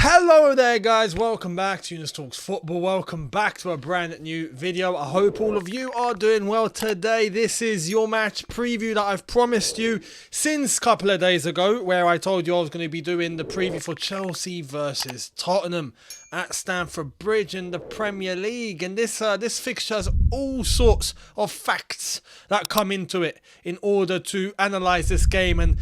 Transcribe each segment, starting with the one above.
Hello there guys, welcome back to Younes Talks Football, welcome back to a brand new video. I hope all of you are doing well today. This is your match preview that I've promised you since a couple of days ago, where I told you I was going to be doing the preview for Chelsea versus Tottenham at Stamford Bridge in the Premier League. And this fixture has all sorts of facts that come into it in order to analyse this game and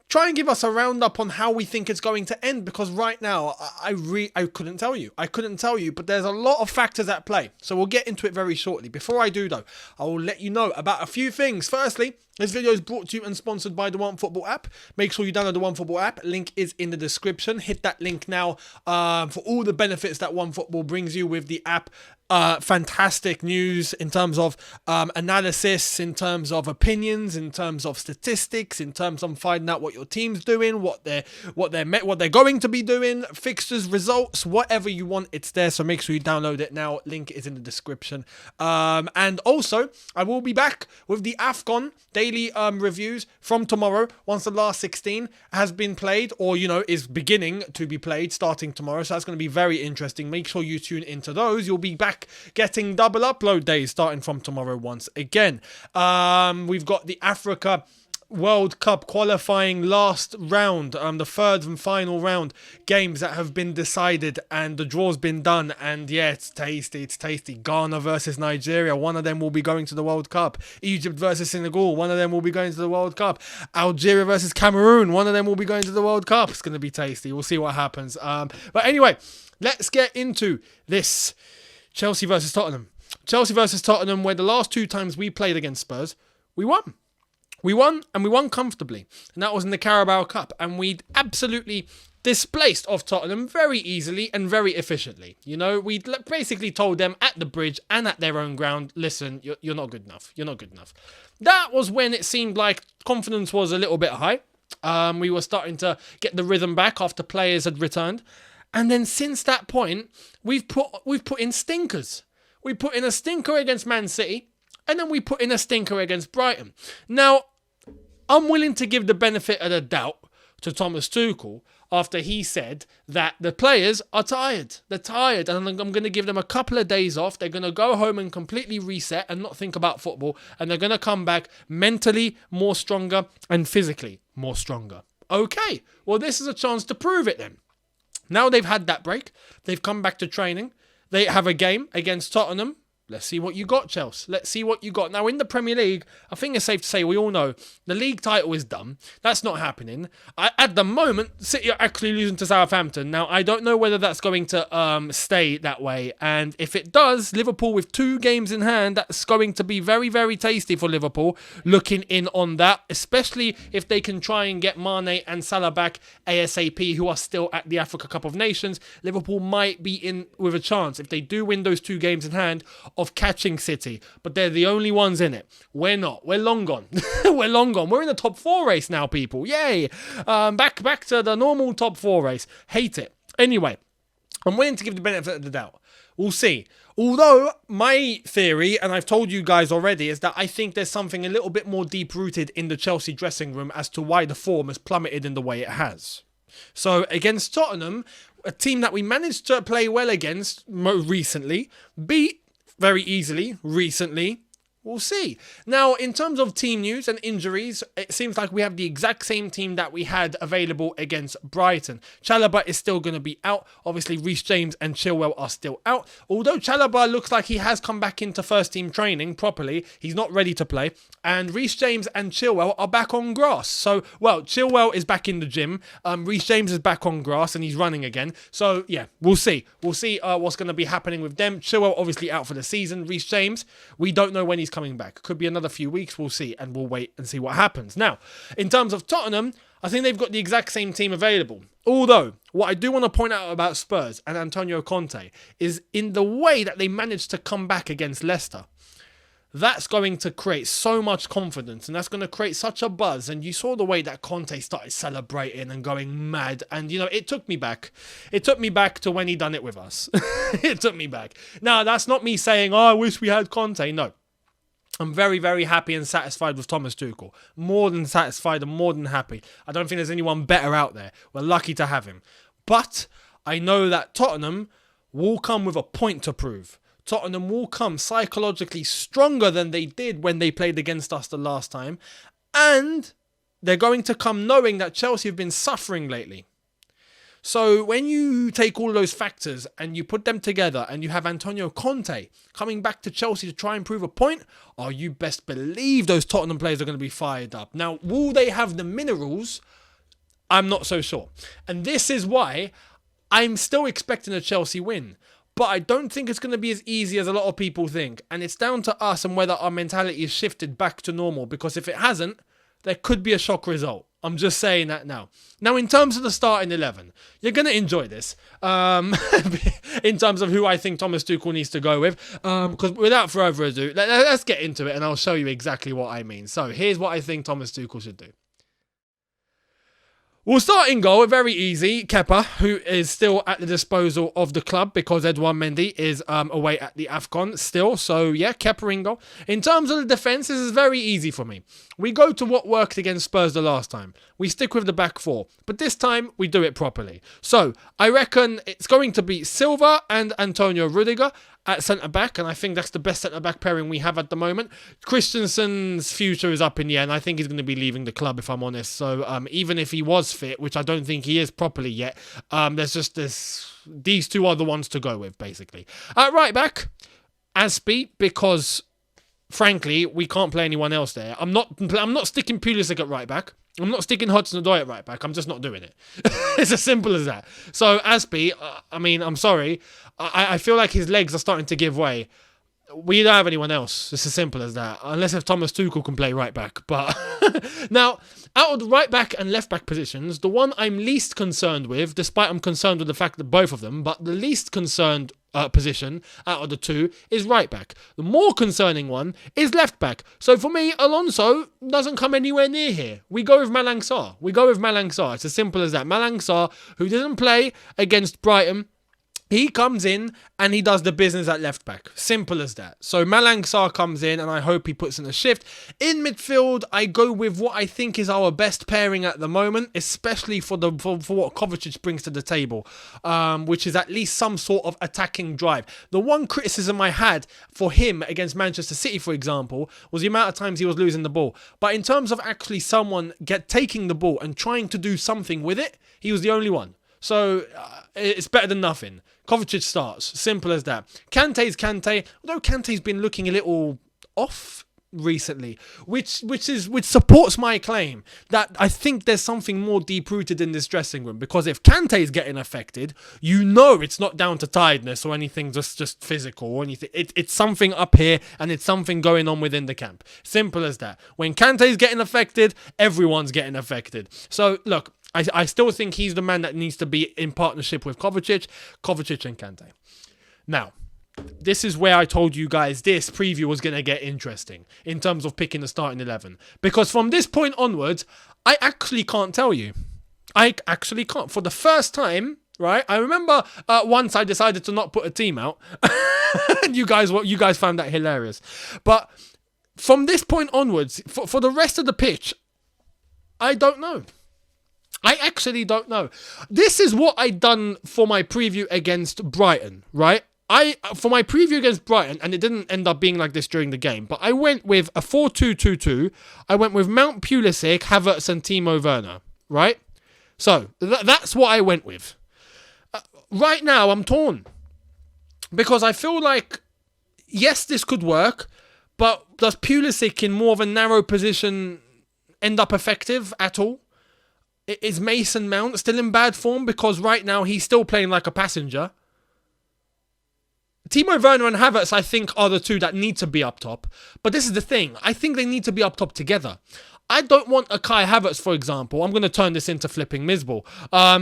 try and give us a roundup on how we think it's going to end, because right now I couldn't tell you. But there's a lot of factors at play. So we'll get into it very shortly. Before I do though, I will let you know about a few things. Firstly, this video is brought to you and sponsored by the OneFootball app. Make sure you download the OneFootball app. Link is in the description. Hit that link now for all the benefits that OneFootball brings you with the app. Fantastic news in terms of analysis, in terms of opinions, in terms of statistics, in terms of finding out what your team's doing, what they're going to be doing, fixtures, results, whatever you want, it's there. So make sure you download it now. Link is in the description. And also, I will be back with the AFCON daily reviews from tomorrow once the last 16 has been played, or is beginning to be played starting tomorrow. So that's going to be very interesting. Make sure you tune into those. You'll be back getting double upload days starting from tomorrow once again. We've got the Africa World Cup qualifying last round, the third and final round games that have been decided, and the draw's been done. And yeah, it's tasty. Ghana versus Nigeria, one of them will be going to the World Cup. Egypt versus Senegal, one of them will be going to the World Cup. Algeria versus Cameroon, one of them will be going to the World Cup. It's going to be tasty. We'll see what happens. But anyway, let's get into this. Chelsea versus Tottenham. Chelsea versus Tottenham, where the last two times we played against Spurs, we won. We won, and we won comfortably. And that was in the Carabao Cup. And we absolutely displaced off Tottenham very easily and very efficiently. We basically told them at the bridge and at their own ground, listen, you're not good enough. You're not good enough. That was when it seemed like confidence was a little bit high. We were starting to get the rhythm back after players had returned. And then since that point, we've put in stinkers. We put in a stinker against Man City, and then we put in a stinker against Brighton. Now, I'm willing to give the benefit of the doubt to Thomas Tuchel after he said that the players are tired. They're tired, and I'm going to give them a couple of days off. They're going to go home and completely reset and not think about football, and they're going to come back mentally more stronger and physically more stronger. Okay, well, this is a chance to prove it then. Now they've had that break. They've come back to training. They have a game against Tottenham. Let's see what you got, Chelsea. Let's see what you got. Now, in the Premier League, I think it's safe to say we all know the league title is done. That's not happening. At the moment, City are actually losing to Southampton. Now, I don't know whether that's going to stay that way. And if it does, Liverpool with 2 games in hand, that's going to be very, very tasty for Liverpool. Looking in on that, especially if they can try and get Mane and Salah back ASAP, who are still at the Africa Cup of Nations. Liverpool might be in with a chance, if they do win those 2 games in hand, of catching City, but they're the only ones in it. We're not. We're long gone. We're long gone. We're in the top 4 race now, people. Yay! Back to the normal top 4 race. Hate it. Anyway, I'm willing to give the benefit of the doubt. We'll see. Although my theory, and I've told you guys already, is that I think there's something a little bit more deep-rooted in the Chelsea dressing room as to why the form has plummeted in the way it has. So against Tottenham, a team that we managed to play well against recently, beat very easily recently. We'll see. Now, in terms of team news and injuries, it seems like we have the exact same team that we had available against Brighton. Chalobah is still going to be out. Obviously, Reece James and Chilwell are still out. Although Chalobah looks like he has come back into first team training properly. He's not ready to play. And Reece James and Chilwell are back on grass. So, well, Chilwell is back in the gym. Reece James is back on grass and he's running again. So, yeah, we'll see. We'll see what's going to be happening with them. Chilwell obviously out for the season. Reece James, we don't know when he's coming back. Could be another few weeks. We'll see, and we'll wait and see what happens. Now, in terms of Tottenham, I think they've got the exact same team available. Although, what I do want to point out about Spurs and Antonio Conte is in the way that they managed to come back against Leicester. That's going to create so much confidence, and that's going to create such a buzz. And you saw the way that Conte started celebrating and going mad. And, it took me back. It took me back to when he done it with us. It took me back. Now, that's not me saying, I wish we had Conte. No. I'm very, very happy and satisfied with Thomas Tuchel. More than satisfied and more than happy. I don't think there's anyone better out there. We're lucky to have him. But I know that Tottenham will come with a point to prove. Tottenham will come psychologically stronger than they did when they played against us the last time. And they're going to come knowing that Chelsea have been suffering lately. So when you take all those factors and you put them together and you have Antonio Conte coming back to Chelsea to try and prove a point, oh, you best believe those Tottenham players are going to be fired up. Now, will they have the minerals? I'm not so sure. And this is why I'm still expecting a Chelsea win. But I don't think it's going to be as easy as a lot of people think. And it's down to us and whether our mentality is shifted back to normal. Because if it hasn't, there could be a shock result. I'm just saying that now. Now, in terms of the starting 11, you're going to enjoy this. In terms of who I think Thomas Tuchel needs to go with. Because without further ado, let's get into it and I'll show you exactly what I mean. So, here's what I think Thomas Tuchel should do. We'll start in goal, very easy. Kepa, who is still at the disposal of the club because Edouard Mendy is away at the AFCON still. So, yeah, Kepa in goal. In terms of the defence, this is very easy for me. We go to what worked against Spurs the last time. We stick with the back four. But this time, we do it properly. So, I reckon it's going to be Silva and Antonio Rudiger at centre-back, and I think that's the best centre-back pairing we have at the moment. Christensen's future is up in the air, and I think he's going to be leaving the club, if I'm honest. So even if he was fit, which I don't think he is properly yet, there's just these two are the ones to go with, basically. At right-back, Aspi, because, frankly, we can't play anyone else there. I'm not sticking Pulisic at right-back. I'm not sticking Hudson-Odoi at right back. I'm just not doing it. It's as simple as that. So Aspi, I'm sorry. I feel like his legs are starting to give way. We don't have anyone else. It's as simple as that. Unless if Thomas Tuchel can play right back. But now, out of the right back and left back positions, the one I'm least concerned with, despite I'm concerned with the fact that both of them, but the least concerned position out of the two is right back. The more concerning one is left back. So for me, Alonso doesn't come anywhere near here. We go with Malang Sarr. It's as simple as that. Malang Sarr, who didn't play against Brighton, he comes in and he does the business at left back. Simple as that. So Malang Sarr comes in and I hope he puts in a shift. In midfield, I go with what I think is our best pairing at the moment, especially for what Kovacic brings to the table, which is at least some sort of attacking drive. The one criticism I had for him against Manchester City, for example, was the amount of times he was losing the ball. But in terms of actually someone taking the ball and trying to do something with it, he was the only one. So it's better than nothing. Kovacic starts. Simple as that. Kante's Kante. Although Kante's been looking a little off recently, which supports my claim that I think there's something more deep-rooted in this dressing room. Because if Kante's getting affected, you know it's not down to tiredness or anything just physical or anything. It's something up here and it's something going on within the camp. Simple as that. When Kante's getting affected, everyone's getting affected. So, look, I still think he's the man that needs to be in partnership with Kovacic and Kante. Now, this is where I told you guys this preview was going to get interesting in terms of picking the starting 11. Because from this point onwards, I actually can't tell you. I actually can't. For the first time, right? I remember once I decided to not put a team out. And you guys found that hilarious. But from this point onwards, for the rest of the pitch, I don't know. I actually don't know. This is what I done for my preview against Brighton, right? For my preview against Brighton, and it didn't end up being like this during the game, but I went with a 4-2-2-2. I went with Mount Pulisic, Havertz, and Timo Werner, right? So, that's what I went with. Right now, I'm torn. Because I feel like, yes, this could work, but does Pulisic in more of a narrow position end up effective at all? Is Mason Mount still in bad form? Because right now he's still playing like a passenger. Timo Werner and Havertz, I think, are the two that need to be up top. But this is the thing. I think they need to be up top together. I don't want a Kai Havertz, for example. I'm going to turn this into flipping Mizball.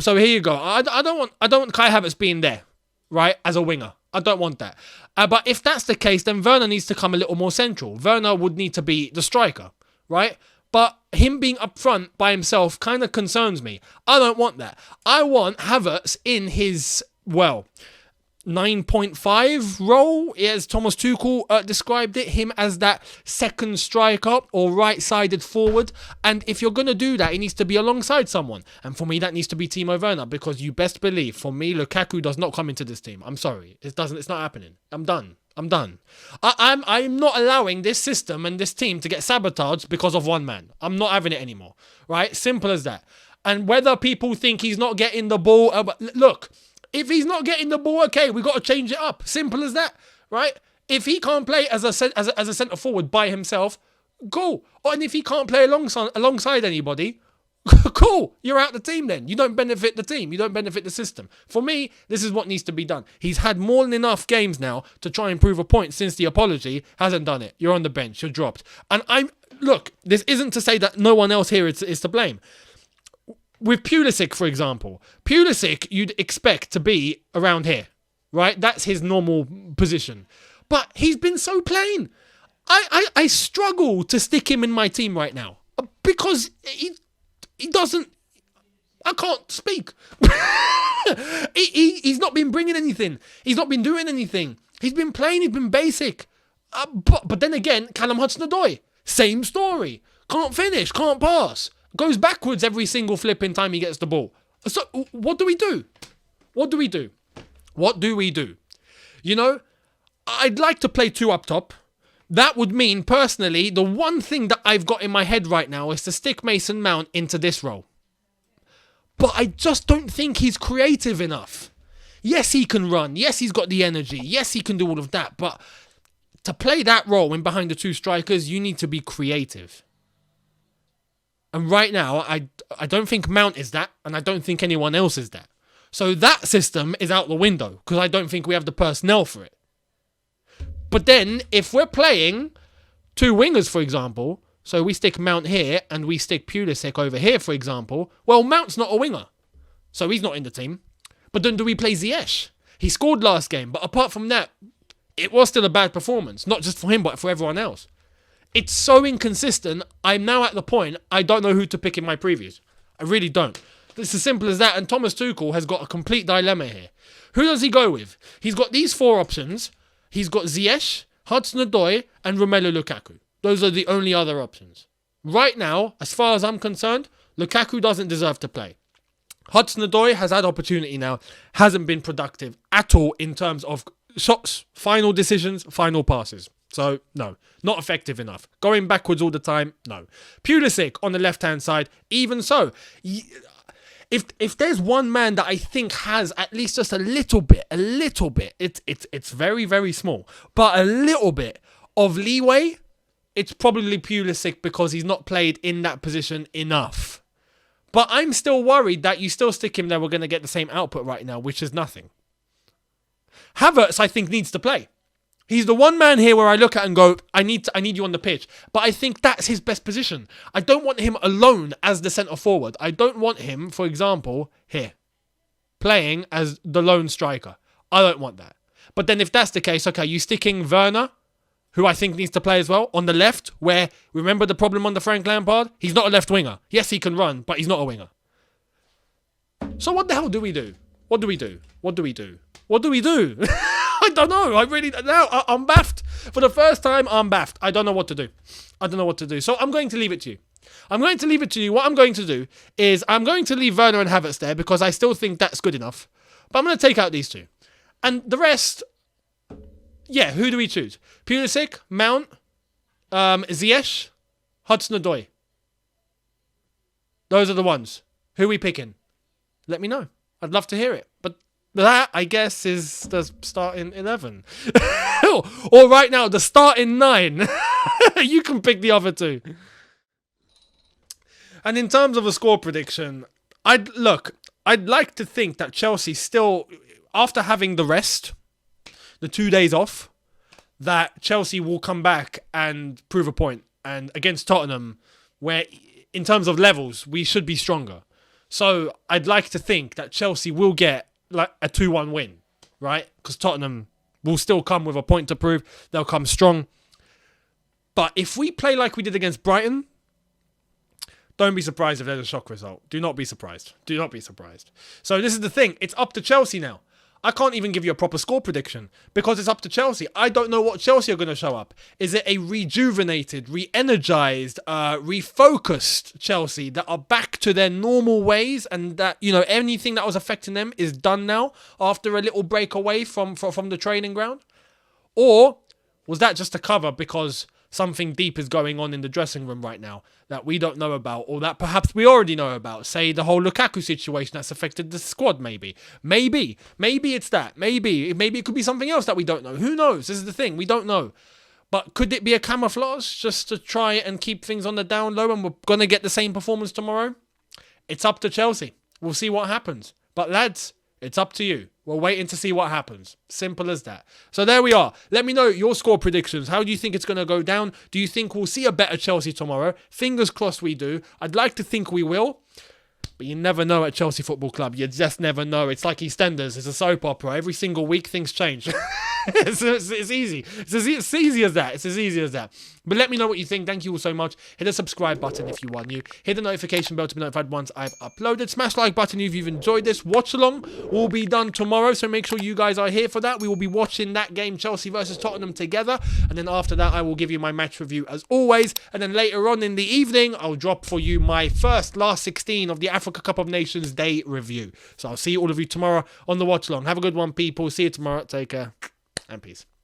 So here you go. I don't want Kai Havertz being there, right, as a winger. I don't want that. But if that's the case, then Werner needs to come a little more central. Werner would need to be the striker, right? But him being up front by himself kind of concerns me. I don't want that. I want Havertz in his, 9.5 role, as Thomas Tuchel described it, him as that second striker or right-sided forward. And if you're going to do that, he needs to be alongside someone. And for me, that needs to be Timo Werner, because you best believe, for me, Lukaku does not come into this team. I'm sorry. It's not happening. I'm done. I'm not allowing this system and this team to get sabotaged because of one man. I'm not having it anymore. Right? Simple as that. And whether people think he's not getting the ball, look, if he's not getting the ball, okay, we got to change it up. Simple as that, right? If he can't play as a centre forward by himself, cool. And if he can't play alongside anybody, cool. You're out the team then. You don't benefit the team. You don't benefit the system. For me, this is what needs to be done. He's had more than enough games now to try and prove a point since the apology. Hasn't done it. You're on the bench. You're dropped. And look, this isn't to say that no one else here is to blame. With Pulisic, for example, Pulisic you'd expect to be around here, right? That's his normal position. But he's been so plain. I struggle to stick him in my team right now because he doesn't... I can't speak. He's not been bringing anything. He's not been doing anything. He's been plain. He's been basic. But then again, Callum Hudson-Odoi, same story. Can't finish, can't pass. Goes backwards every single flipping time he gets the ball. So, what do we do? You know, I'd like to play two up top. That would mean, personally, the one thing that I've got in my head right now is to stick Mason Mount into this role. But I just don't think he's creative enough. Yes, he can run. Yes, he's got the energy. Yes, he can do all of that. But to play that role in behind the two strikers, you need to be creative. And right now, I don't think Mount is that, and I don't think anyone else is that. So that system is out the window, because I don't think we have the personnel for it. But then, if we're playing two wingers, for example, so we stick Mount here, and we stick Pulisic over here, for example, well, Mount's not a winger, so he's not in the team. But then do we play Ziyech? He scored last game, but apart from that, it was still a bad performance, not just for him, but for everyone else. It's so inconsistent, I'm now at the point, I don't know who to pick in my previews. I really don't. It's as simple as that, and Thomas Tuchel has got a complete dilemma here. Who does he go with? He's got these four options. He's got Ziyech, Hudson-Odoi, and Romelu Lukaku. Those are the only other options. Right now, as far as I'm concerned, Lukaku doesn't deserve to play. Hudson-Odoi has had opportunity now, hasn't been productive at all in terms of shots, final decisions, final passes. So, no, not effective enough. Going backwards all the time, no. Pulisic on the left-hand side, even so. If there's one man that I think has at least just a little bit, it's very, very small, but a little bit of leeway, it's probably Pulisic, because he's not played in that position enough. But I'm still worried that you still stick him there, we're going to get the same output right now, which is nothing. Havertz, I think, needs to play. He's the one man here where I look at and go, I need you on the pitch. But I think that's his best position. I don't want him alone as the centre forward. I don't want him, for example, here, playing as the lone striker. I don't want that. But then if that's the case, okay, you sticking Werner, who I think needs to play as well, on the left, where, remember the problem under Frank Lampard? He's not a left winger. Yes, he can run, but he's not a winger. So what the hell do we do? What do we do? I don't know. I'm baffed. For the first time, I'm baffed. I don't know what to do. So I'm going to leave it to you. What I'm going to do is I'm going to leave Werner and Havertz there because I still think that's good enough. But I'm going to take out these two. And the rest, yeah, who do we choose? Pulisic, Mount, Ziyech, Hudson-Odoi. Those are the ones. Who are we picking? Let me know. I'd love to hear it. But that, I guess, is the starting 11. Or right now, the starting 9. You can pick the other two. And in terms of a score prediction, I'd like to think that Chelsea still, after having the rest, the 2 days off, that Chelsea will come back and prove a point. And against Tottenham, where in terms of levels, we should be stronger. So I'd like to think that Chelsea will get like a 2-1 win, right? Because Tottenham will still come with a point to prove. They'll come strong. But if we play like we did against Brighton, don't be surprised if there's a shock result. Do not be surprised. So this is the thing. It's up to Chelsea now. I can't even give you a proper score prediction because it's up to Chelsea. I don't know what Chelsea are going to show up. Is it a rejuvenated, re-energized, refocused Chelsea that are back to their normal ways and that, anything that was affecting them is done now after a little break away from the training ground? Or was that just a cover because something deep is going on in the dressing room right now that we don't know about, or that perhaps we already know about? Say the whole Lukaku situation that's affected the squad, maybe it's that. Maybe it could be something else that we don't know. Who knows? This is the thing. We don't know. But could it be a camouflage just to try and keep things on the down low and we're going to get the same performance tomorrow? It's up to Chelsea. We'll see what happens. But lads, it's up to you. We're waiting to see what happens. Simple as that. So there we are. Let me know your score predictions. How do you think it's going to go down? Do you think we'll see a better Chelsea tomorrow? Fingers crossed we do. I'd like to think we will. But you never know at Chelsea Football Club. You just never know. It's like EastEnders. It's a soap opera. Every single week things change. It's easy. It's as easy as that. It's as easy as that. But let me know what you think. Thank you all so much. Hit the subscribe button if you are new. Hit the notification bell to be notified once I've uploaded. Smash the like button if you've enjoyed this. Watch along will be done tomorrow, so make sure you guys are here for that. We will be watching that game, Chelsea versus Tottenham, together. And then after that, I will give you my match review as always. And then later on in the evening, I'll drop for you my last 16 of the Africa Cup of Nations Day review. So I'll see all of you tomorrow on the watch along. Have a good one, people. See you tomorrow. Take care and peace.